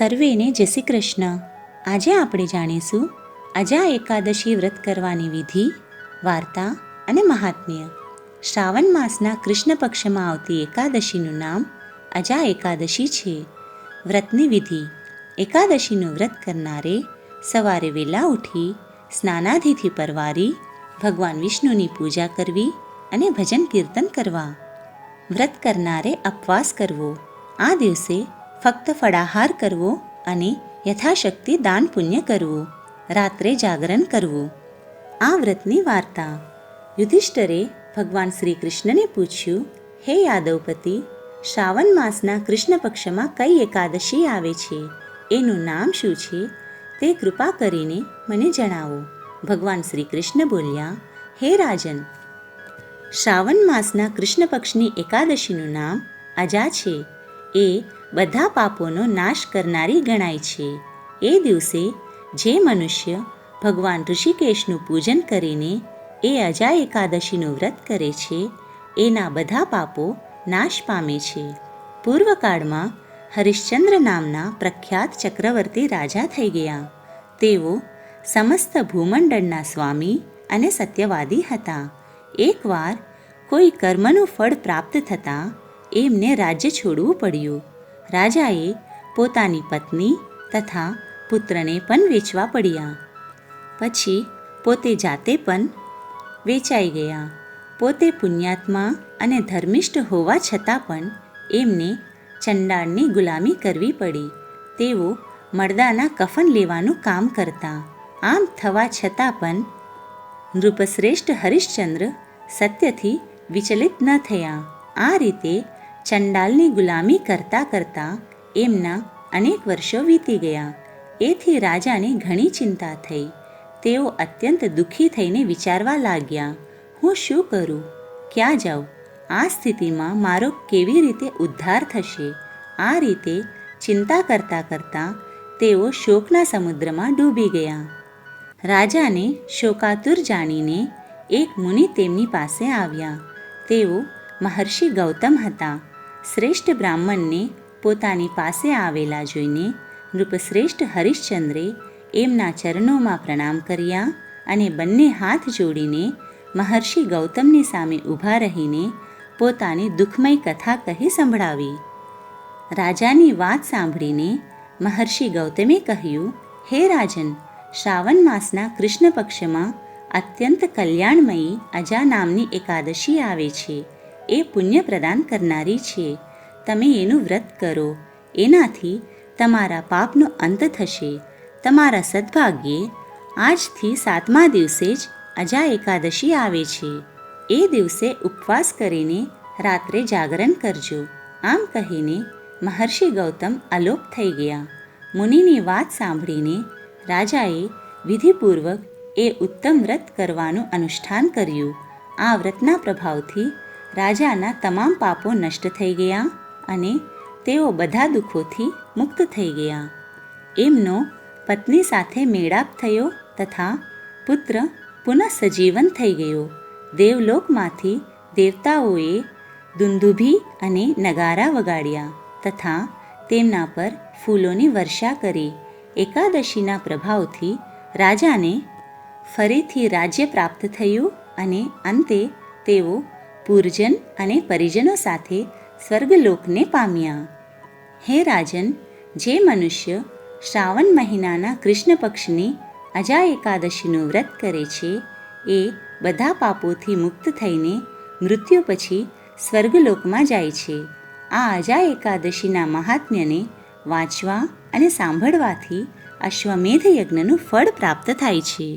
સર્વેને જય શ્રી કૃષ્ણ. આજે આપણે જાણીશું અજા એકાદશી વ્રત કરવાની વિધિ, વાર્તા અને મહાત્મ્ય. શ્રાવણ માસના કૃષ્ણ પક્ષમાં આવતી એકાદશીનું નામ અજા એકાદશી છે. વ્રતની વિધિ: એકાદશીનું વ્રત કરનારે સવારે વહેલા ઉઠી સ્નાનાદિથી પરવારી ભગવાન વિષ્ણુની પૂજા કરવી અને ભજન કીર્તન કરવા. વ્રત કરનારે ઉપવાસ કરવો. આ દિવસે ફક્ત ફળાહાર કરવો અને યથાશક્તિ દાન પુણ્ય કરવું. રાત્રે જાગરણ કરવું. આ વ્રતની વાર્તા: યુધિષ્ઠરે ભગવાન શ્રી કૃષ્ણને પૂછ્યું, હે યાદવપતિ, શ્રાવણ માસના કૃષ્ણ પક્ષમાં કઈ એકાદશી આવે છે? એનું નામ શું છે? તે કૃપા કરીને મને જણાવો. ભગવાન શ્રી કૃષ્ણ બોલ્યા, હે રાજન, શ્રાવણ માસના કૃષ્ણ પક્ષની એકાદશીનું નામ અજા છે. એ બધા પાપોનો નાશ કરનારી ગણાય છે. એ દિવસે જે મનુષ્ય ભગવાન ઋષિકેશનું પૂજન કરીને એ અજા એકાદશીનું વ્રત કરે છે, એના બધા પાપો નાશ પામે છે. પૂર્વકાળમાં હરિશ્ચંદ્ર નામના પ્રખ્યાત ચક્રવર્તી રાજા થઈ ગયા. તેઓ સમસ્ત ભૂમંડળના સ્વામી અને સત્યવાદી હતા. એકવાર કોઈ કર્મનું ફળ પ્રાપ્ત થતાં એમને રાજ્ય છોડવું પડ્યું. રાજાએ પોતાની પત્ની તથા પુત્રને પણ વેચવા પડ્યા. પછી પોતે જાતે પણ વેચાઈ ગયા. પોતે પુણ્યાત્મા અને ધર્મિષ્ઠ હોવા છતાં પણ એમને ચંડાળની ગુલામી કરવી પડી. તેઓ મરદાના કફન લેવાનું કામ કરતા. આમ થવા છતાં પણ નૃપશ્રેષ્ઠ હરિશ્ચંદ્ર સત્યથી વિચલિત ન થયા. આ રીતે ચંડાલની ગુલામી કરતાં કરતાં એમના અનેક વર્ષો વીતી ગયા. એથી રાજાને ઘણી ચિંતા થઈ. તેઓ અત્યંત દુઃખી થઈને વિચારવા લાગ્યા, હું શું કરું? ક્યાં જાઉં? આ સ્થિતિમાં મારો કેવી રીતે ઉદ્ધાર થશે? આ રીતે ચિંતા કરતાં કરતાં તેઓ શોકના સમુદ્રમાં ડૂબી ગયા. રાજાને શોકાતુર જાણીને એક મુનિ તેમની પાસે આવ્યા. તેઓ મહર્ષિ ગૌતમ હતા. શ્રેષ્ઠ બ્રાહ્મણને પોતાની પાસે આવેલા જોઈને નૃપશ્રેષ્ઠ હરિશ્ચંદ્રે એમના ચરણોમાં પ્રણામ કર્યા અને બંને હાથ જોડીને મહર્ષિ ગૌતમની સામે ઊભા રહીને પોતાની દુઃખમય કથા કહી સંભળાવી. રાજાની વાત સાંભળીને મહર્ષિ ગૌતમે કહ્યું, હે રાજન, શ્રાવણ માસના કૃષ્ણ પક્ષમાં અત્યંત કલ્યાણમયી અજા નામની એકાદશી આવે છે. એ પુણ્ય પ્રદાન કરનારી છે. તમે એનું વ્રત કરો. એનાથી તમારા પાપનો અંત થશે. તમારા સદભાગ્યે આજથી 7મા દિવસે જ અજા એકાદશી આવે છે. એ દિવસે ઉપવાસ કરીને રાત્રે જાગરણ કરજો. આમ કહીને મહર્ષિ ગૌતમ અલોપ થઈ ગયા. મુનિની વાત સાંભળીને રાજાએ વિધિપૂર્વક એ ઉત્તમ વ્રત કરવાનું અનુષ્ઠાન કર્યું. આ વ્રતના પ્રભાવથી રાજાના તમામ પાપો નષ્ટ થઈ ગયા અને તેઓ બધા દુઃખોથી મુક્ત થઈ ગયા. એમનો પત્ની સાથે મેળાપ થયો તથા પુત્ર પુનઃ સજીવન થઈ ગયો. દેવલોકમાંથી દેવતાઓએ દુંદુભી અને નગારા વગાડ્યા તથા તેમના પર ફૂલોની વર્ષા કરી. એકાદશીના પ્રભાવથી રાજાને ફરીથી રાજ્ય પ્રાપ્ત થયું અને અંતે તેઓ પૂર્જન અને પરિજનો સાથે સ્વર્ગલોકને પામ્યા. હે રાજન, જે મનુષ્ય શ્રાવણ મહિનાના કૃષ્ણ પક્ષની અજા એકાદશીનું વ્રત કરે છે, એ બધા પાપોથી મુક્ત થઈને મૃત્યુ પછી સ્વર્ગલોકમાં જાય છે. આ અજા એકાદશીના મહાત્મ્યને વાંચવા અને સાંભળવાથી અશ્વમેધ યજ્ઞનું ફળ પ્રાપ્ત થાય છે.